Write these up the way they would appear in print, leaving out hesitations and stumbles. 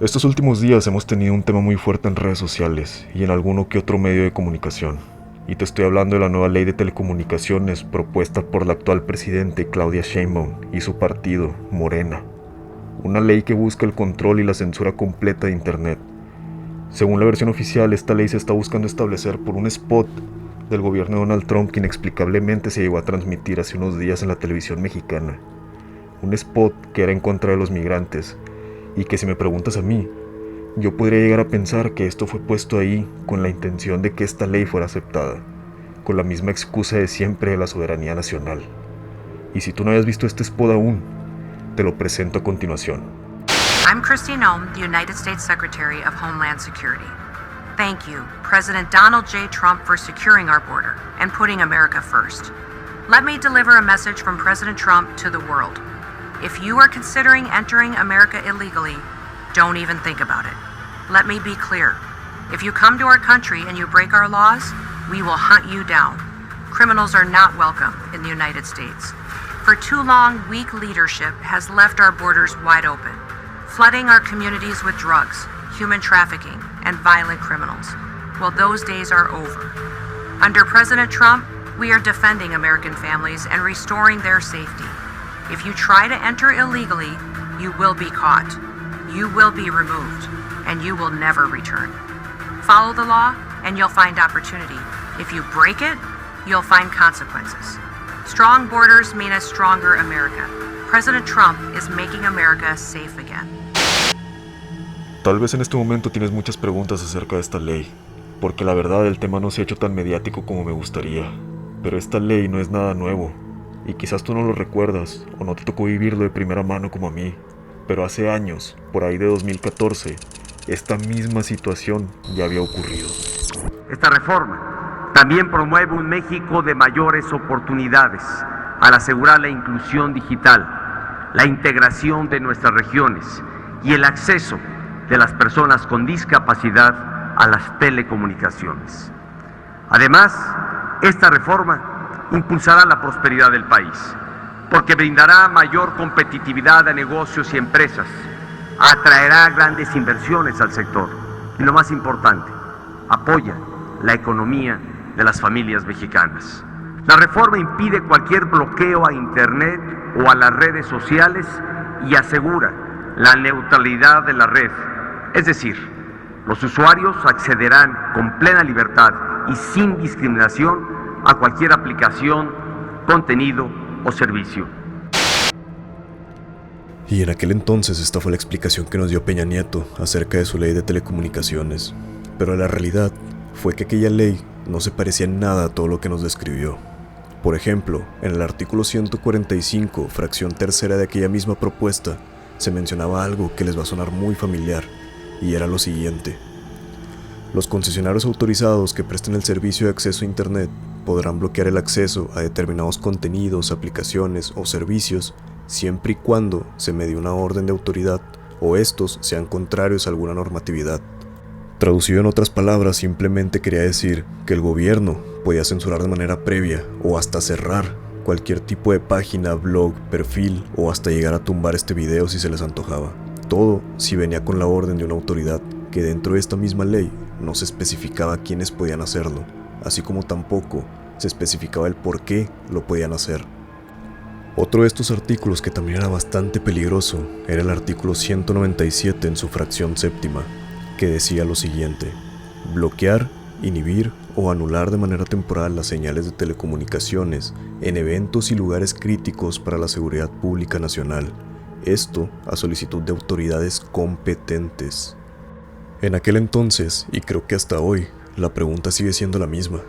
Estos últimos días hemos tenido un tema muy fuerte en redes sociales y en alguno que otro medio de comunicación. Y te estoy hablando de la nueva ley de telecomunicaciones propuesta por la actual presidente Claudia Sheinbaum y su partido, Morena. Una ley que busca el control y la censura completa de Internet. Según la versión oficial, esta ley se está buscando establecer por un spot del gobierno de Donald Trump que inexplicablemente se llegó a transmitir hace unos días en la televisión mexicana. Un spot que era en contra de los migrantes y que, si me preguntas a mí, yo podría llegar a pensar que esto fue puesto ahí con la intención de que esta ley fuera aceptada, con la misma excusa de siempre de la soberanía nacional. Y si tú no habías visto este spot aún, te lo presento a continuación. I'm Kristi Noem, the United States Secretary of Homeland Security. Thank you, President Donald J. Trump, for securing our border and putting America first. Let me deliver a message from President Trump to the world. If you are considering entering America illegally, don't even think about it. Let me be clear. If you come to our country and you break our laws, we will hunt you down. Criminals are not welcome in the United States. For too long, weak leadership has left our borders wide open, flooding our communities with drugs, human trafficking, and violent criminals. Well, those days are over. Under President Trump, we are defending American families and restoring their safety. If you try to enter illegally, you will be caught, you will be removed, and you will never return. Follow the law, and you'll find opportunity. If you break it, you'll find consequences. Strong borders mean a stronger America. President Trump is making America safe again. Tal vez en este momento tienes muchas preguntas acerca de esta ley, porque la verdad el tema no se ha hecho tan mediático como me gustaría. Pero esta ley no es nada nuevo, y quizás tú no lo recuerdas o no te tocó vivirlo de primera mano como a mí, pero hace años, por ahí de 2014, esta misma situación ya había ocurrido. Esta reforma también promueve un México de mayores oportunidades al asegurar la inclusión digital, la integración de nuestras regiones y el acceso de las personas con discapacidad a las telecomunicaciones. Además, esta reforma impulsará la prosperidad del país, porque brindará mayor competitividad a negocios y empresas, atraerá grandes inversiones al sector y, lo más importante, apoya la economía de las familias mexicanas. La reforma impide cualquier bloqueo a Internet o a las redes sociales y asegura la neutralidad de la red, es decir, los usuarios accederán con plena libertad y sin discriminación a cualquier aplicación, contenido o servicio. Y en aquel entonces esta fue la explicación que nos dio Peña Nieto acerca de su ley de telecomunicaciones. Pero la realidad fue que aquella ley no se parecía en nada a todo lo que nos describió. Por ejemplo, en el artículo 145, fracción tercera de aquella misma propuesta, se mencionaba algo que les va a sonar muy familiar, y era lo siguiente. Los concesionarios autorizados que presten el servicio de acceso a Internet podrán bloquear el acceso a determinados contenidos, aplicaciones o servicios siempre y cuando se medie una orden de autoridad o estos sean contrarios a alguna normatividad. Traducido en otras palabras, simplemente quería decir que el gobierno podía censurar de manera previa o hasta cerrar cualquier tipo de página, blog, perfil o hasta llegar a tumbar este video si se les antojaba. Todo si venía con la orden de una autoridad, que dentro de esta misma ley no se especificaba quiénes podían hacerlo, así como tampoco se especificaba el por qué lo podían hacer. Otro de estos artículos que también era bastante peligroso era el artículo 197 en su fracción séptima, que decía lo siguiente: bloquear, inhibir o anular de manera temporal las señales de telecomunicaciones en eventos y lugares críticos para la seguridad pública nacional, esto a solicitud de autoridades competentes. En aquel entonces, y creo que hasta hoy, la pregunta sigue siendo la misma.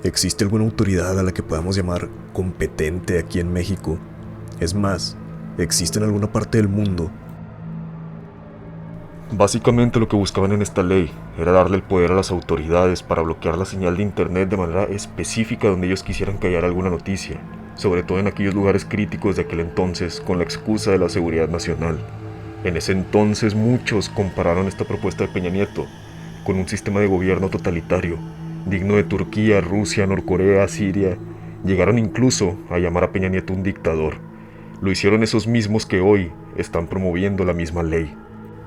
¿Existe alguna autoridad a la que podamos llamar competente aquí en México? Es más, ¿existe en alguna parte del mundo? Básicamente lo que buscaban en esta ley era darle el poder a las autoridades para bloquear la señal de Internet de manera específica donde ellos quisieran callar alguna noticia, sobre todo en aquellos lugares críticos de aquel entonces con la excusa de la seguridad nacional. En ese entonces muchos compararon esta propuesta de Peña Nieto con un sistema de gobierno totalitario, digno de Turquía, Rusia, Norcorea, Siria. Llegaron incluso a llamar a Peña Nieto un dictador. Lo hicieron esos mismos que hoy están promoviendo la misma ley.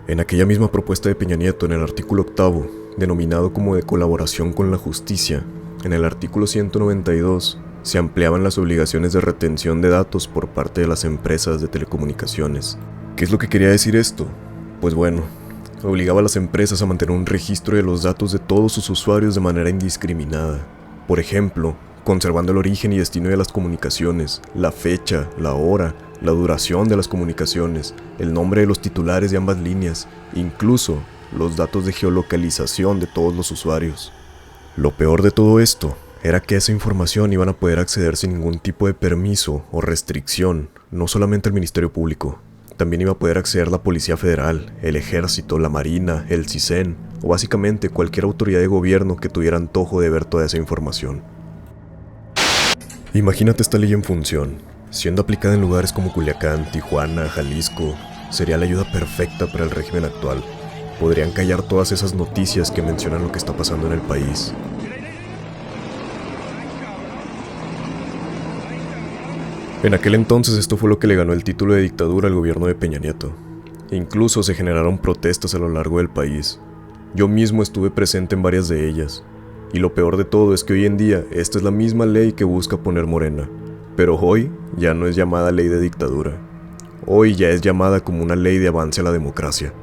En aquella misma propuesta de Peña Nieto, en el artículo 8, denominado como de colaboración con la justicia, en el artículo 192, se ampliaban las obligaciones de retención de datos por parte de las empresas de telecomunicaciones. ¿Qué es lo que quería decir esto? Pues bueno, obligaba a las empresas a mantener un registro de los datos de todos sus usuarios de manera indiscriminada. Por ejemplo, conservando el origen y destino de las comunicaciones, la fecha, la hora, la duración de las comunicaciones, el nombre de los titulares de ambas líneas, incluso los datos de geolocalización de todos los usuarios. Lo peor de todo esto era que a esa información iban a poder acceder sin ningún tipo de permiso o restricción, no solamente el Ministerio Público. También iba a poder acceder la Policía Federal, el Ejército, la Marina, el CISEN, o básicamente cualquier autoridad de gobierno que tuviera antojo de ver toda esa información. Imagínate esta ley en función. Siendo aplicada en lugares como Culiacán, Tijuana, Jalisco, sería la ayuda perfecta para el régimen actual. Podrían callar todas esas noticias que mencionan lo que está pasando en el país. En aquel entonces esto fue lo que le ganó el título de dictadura al gobierno de Peña Nieto. Incluso se generaron protestas a lo largo del país. Yo mismo estuve presente en varias de ellas. Y lo peor de todo es que hoy en día esta es la misma ley que busca poner Morena. Pero hoy ya no es llamada ley de dictadura. Hoy ya es llamada como una ley de avance a la democracia.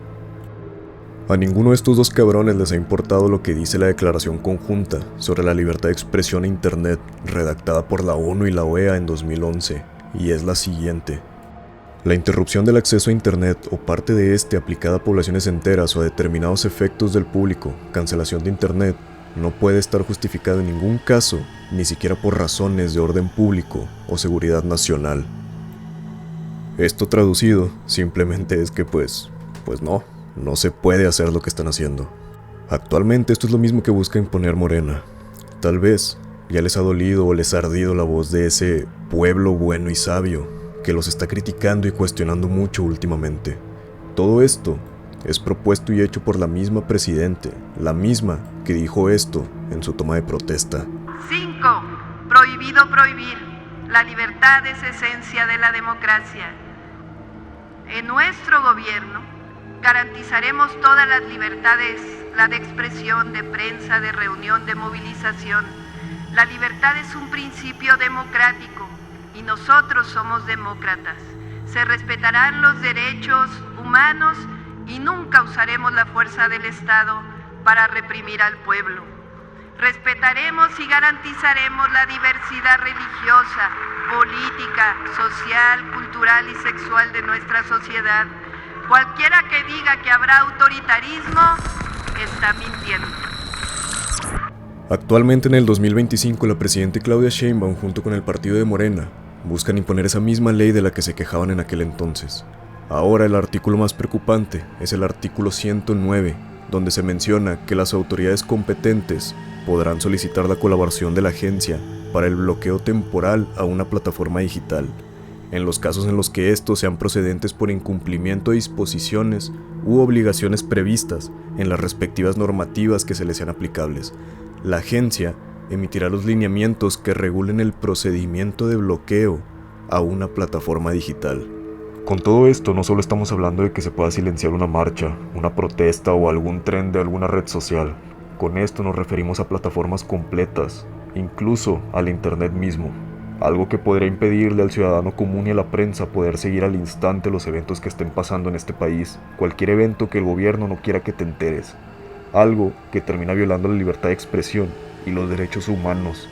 A ninguno de estos dos cabrones les ha importado lo que dice la Declaración Conjunta sobre la Libertad de Expresión e Internet, redactada por la ONU y la OEA en 2011, y es la siguiente. La interrupción del acceso a Internet o parte de este aplicada a poblaciones enteras o a determinados efectos del público, cancelación de Internet, no puede estar justificado en ningún caso, ni siquiera por razones de orden público o seguridad nacional. Esto traducido simplemente es que pues no se puede hacer lo que están haciendo. Actualmente esto es lo mismo que busca imponer Morena. Tal vez ya les ha dolido o les ha ardido la voz de ese pueblo bueno y sabio que los está criticando y cuestionando mucho últimamente. Todo esto es propuesto y hecho por la misma presidente, la misma que dijo esto en su toma de protesta. 5. Prohibido prohibir. La libertad es esencia de la democracia. En nuestro gobierno garantizaremos todas las libertades, la de expresión, de prensa, de reunión, de movilización. La libertad es un principio democrático y nosotros somos demócratas. Se respetarán los derechos humanos y nunca usaremos la fuerza del Estado para reprimir al pueblo. Respetaremos y garantizaremos la diversidad religiosa, política, social, cultural y sexual de nuestra sociedad. Cualquiera que diga que habrá autoritarismo está mintiendo. Actualmente en el 2025 la presidenta Claudia Sheinbaum junto con el partido de Morena buscan imponer esa misma ley de la que se quejaban en aquel entonces. Ahora el artículo más preocupante es el artículo 109, donde se menciona que las autoridades competentes podrán solicitar la colaboración de la agencia para el bloqueo temporal a una plataforma digital, en los casos en los que estos sean procedentes por incumplimiento de disposiciones u obligaciones previstas en las respectivas normativas que se les sean aplicables. La agencia emitirá los lineamientos que regulen el procedimiento de bloqueo a una plataforma digital. Con todo esto no solo estamos hablando de que se pueda silenciar una marcha, una protesta o algún tren de alguna red social. Con esto nos referimos a plataformas completas, incluso al internet mismo. Algo que podría impedirle al ciudadano común y a la prensa poder seguir al instante los eventos que estén pasando en este país, cualquier evento que el gobierno no quiera que te enteres. Algo que termina violando la libertad de expresión y los derechos humanos.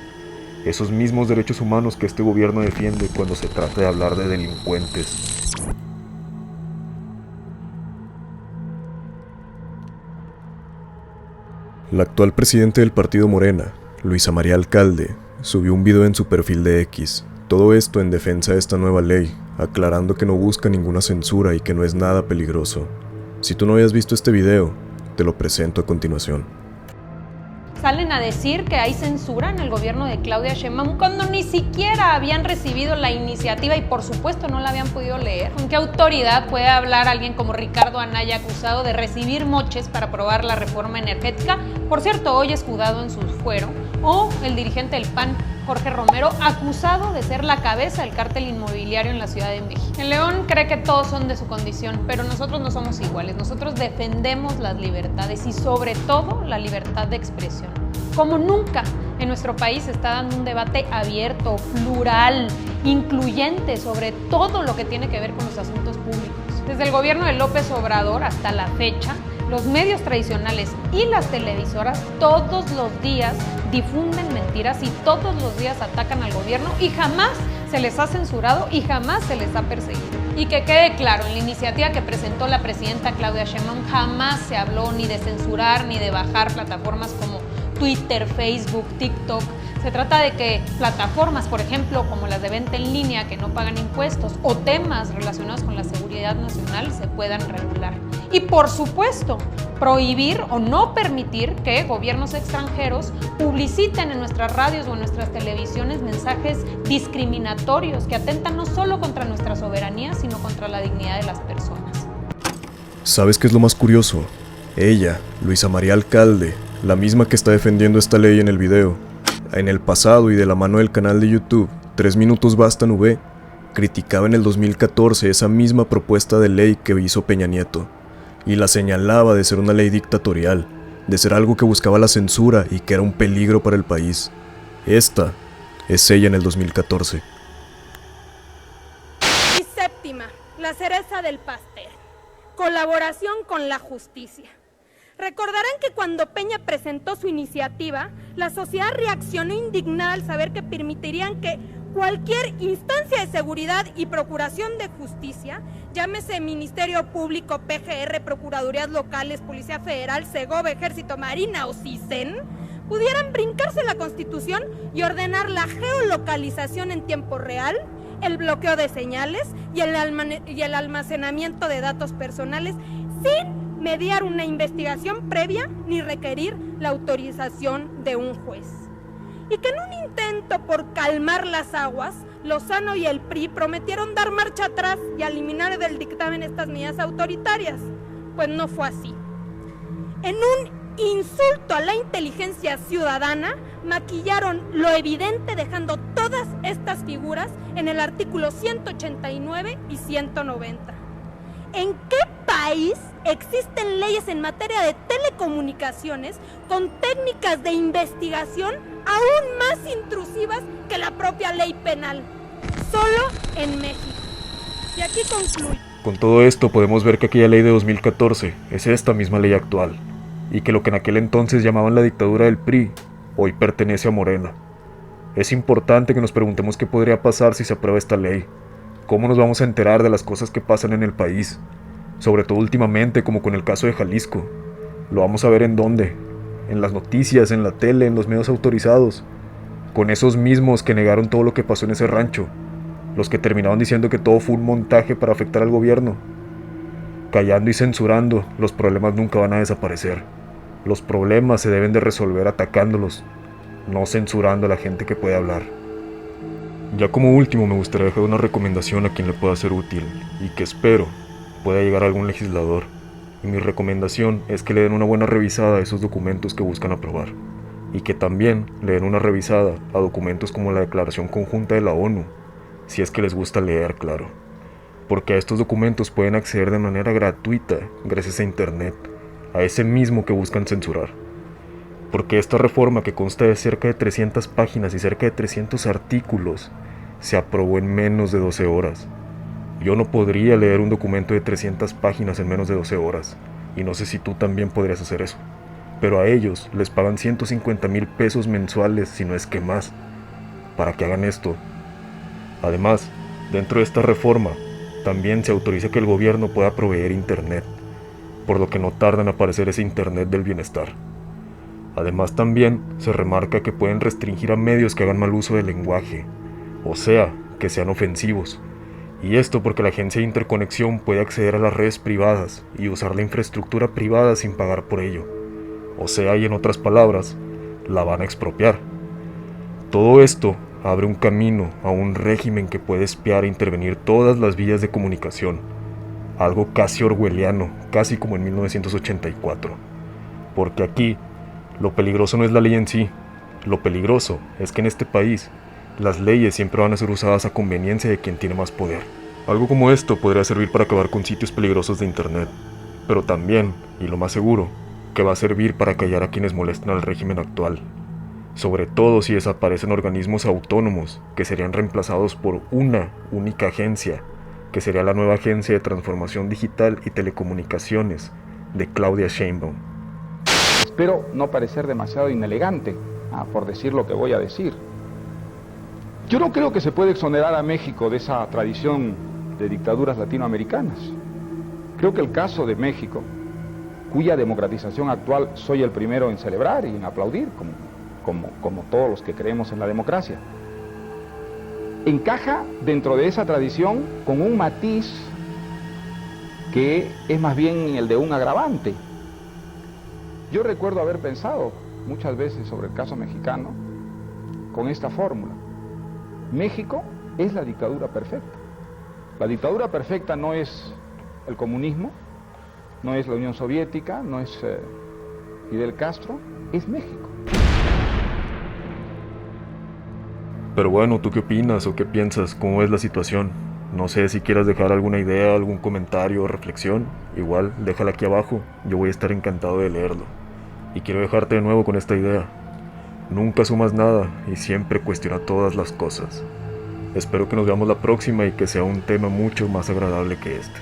Esos mismos derechos humanos que este gobierno defiende cuando se trata de hablar de delincuentes. La actual presidenta del partido Morena, Luisa María Alcalde, subió un video en su perfil de X. Todo esto en defensa de esta nueva ley, aclarando que no busca ninguna censura y que no es nada peligroso. Si tú no habías visto este video, te lo presento a continuación. Salen a decir que hay censura en el gobierno de Claudia Sheinbaum cuando ni siquiera habían recibido la iniciativa y por supuesto no la habían podido leer. ¿Con qué autoridad puede hablar alguien como Ricardo Anaya acusado de recibir moches para aprobar la reforma energética? Por cierto, hoy escudado en su fuero, O el dirigente del PAN, Jorge Romero, acusado de ser la cabeza del cártel inmobiliario en la Ciudad de México. El León cree que todos son de su condición, pero nosotros no somos iguales. Nosotros defendemos las libertades y sobre todo la libertad de expresión. Como nunca en nuestro país se está dando un debate abierto, plural, incluyente sobre todo lo que tiene que ver con los asuntos públicos. Desde el gobierno de López Obrador hasta la fecha, los medios tradicionales y las televisoras todos los días difunden mentiras y todos los días atacan al gobierno y jamás se les ha censurado y jamás se les ha perseguido. Y que quede claro, en la iniciativa que presentó la presidenta Claudia Sheinbaum jamás se habló ni de censurar ni de bajar plataformas como Twitter, Facebook, TikTok. Se trata de que plataformas, por ejemplo, como las de venta en línea que no pagan impuestos o temas relacionados con la seguridad nacional se puedan regular. Y por supuesto, prohibir o no permitir que gobiernos extranjeros publiciten en nuestras radios o en nuestras televisiones mensajes discriminatorios que atentan no solo contra nuestra soberanía, sino contra la dignidad de las personas. ¿Sabes qué es lo más curioso? Ella, Luisa María Alcalde, la misma que está defendiendo esta ley en el video, en el pasado y de la mano del canal de YouTube 3 Minutos Bastan V, criticaba en el 2014 esa misma propuesta de ley que hizo Peña Nieto y la señalaba de ser una ley dictatorial, de ser algo que buscaba la censura y que era un peligro para el país. Esta es ella en el 2014. Y séptima, la cereza del pastel. Colaboración con la justicia. Recordarán que cuando Peña presentó su iniciativa, la sociedad reaccionó indignada al saber que permitirían que cualquier instancia de seguridad y procuración de justicia, llámese Ministerio Público, PGR, Procuradurías Locales, Policía Federal, Segov, Ejército, Marina o CISEN, pudieran brincarse la Constitución y ordenar la geolocalización en tiempo real, el bloqueo de señales y el almacenamiento de datos personales sin mediar una investigación previa ni requerir la autorización de un juez. Y que en un intento por calmar las aguas, Lozano y el PRI prometieron dar marcha atrás y eliminar del dictamen estas medidas autoritarias. Pues no fue así. En un insulto a la inteligencia ciudadana, maquillaron lo evidente dejando todas estas figuras en el artículo 189 y 190. ¿En qué país existen leyes en materia de telecomunicaciones con técnicas de investigación aún más intrusivas que la propia ley penal? Solo en México. Y aquí concluyo. Con todo esto podemos ver que aquella ley de 2014 es esta misma ley actual, y que lo que en aquel entonces llamaban la dictadura del PRI, hoy pertenece a Morena. Es importante que nos preguntemos qué podría pasar si se aprueba esta ley. ¿Cómo nos vamos a enterar de las cosas que pasan en el país? Sobre todo últimamente, como con el caso de Jalisco. ¿Lo vamos a ver en dónde? En las noticias, en la tele, en los medios autorizados. Con esos mismos que negaron todo lo que pasó en ese rancho. Los que terminaron diciendo que todo fue un montaje para afectar al gobierno. Callando y censurando, los problemas nunca van a desaparecer. Los problemas se deben de resolver atacándolos, no censurando a la gente que puede hablar. Ya como último me gustaría dejar una recomendación a quien le pueda ser útil y que espero pueda llegar a algún legislador. Y mi recomendación es que le den una buena revisada a esos documentos que buscan aprobar y que también le den una revisada a documentos como la Declaración Conjunta de la ONU, si es que les gusta leer, claro, porque a estos documentos pueden acceder de manera gratuita gracias a internet, a ese mismo que buscan censurar. Porque esta reforma, que consta de cerca de 300 páginas y cerca de 300 artículos, se aprobó en menos de 12 horas. Yo no podría leer un documento de 300 páginas en menos de 12 horas, y no sé si tú también podrías hacer eso. Pero a ellos les pagan 150,000 pesos mensuales, si no es que más, para que hagan esto. Además, dentro de esta reforma, también se autoriza que el gobierno pueda proveer internet, por lo que no tarda en aparecer ese internet del bienestar. Además, también se remarca que pueden restringir a medios que hagan mal uso del lenguaje, o sea, que sean ofensivos. Y esto porque la Agencia de Interconexión puede acceder a las redes privadas y usar la infraestructura privada sin pagar por ello. O sea, y en otras palabras, la van a expropiar. Todo esto abre un camino a un régimen que puede espiar e intervenir todas las vías de comunicación. Algo casi orwelliano, casi como en 1984. Porque aquí, lo peligroso no es la ley en sí. Lo peligroso es que en este país, las leyes siempre van a ser usadas a conveniencia de quien tiene más poder. Algo como esto podría servir para acabar con sitios peligrosos de internet, pero también, y lo más seguro, que va a servir para callar a quienes molestan al régimen actual. Sobre todo si desaparecen organismos autónomos que serían reemplazados por una única agencia, que sería la nueva Agencia de Transformación Digital y Telecomunicaciones de Claudia Sheinbaum. Espero no parecer demasiado inelegante por decir lo que voy a decir. Yo no creo que se pueda exonerar a México de esa tradición de dictaduras latinoamericanas. Creo que el caso de México, cuya democratización actual soy el primero en celebrar y en aplaudir, como todos los que creemos en la democracia, encaja dentro de esa tradición con un matiz que es más bien el de un agravante. Yo recuerdo haber pensado muchas veces sobre el caso mexicano con esta fórmula: México es la dictadura perfecta. La dictadura perfecta no es el comunismo, no es la Unión Soviética, no es Fidel Castro, es México. Pero bueno, ¿tú qué opinas o qué piensas? ¿Cómo ves la situación? No sé si quieras dejar alguna idea, algún comentario o reflexión. Igual, déjala aquí abajo, yo voy a estar encantado de leerlo. Y quiero dejarte de nuevo con esta idea: nunca asumas nada y siempre cuestiona todas las cosas. Espero que nos veamos la próxima y que sea un tema mucho más agradable que este.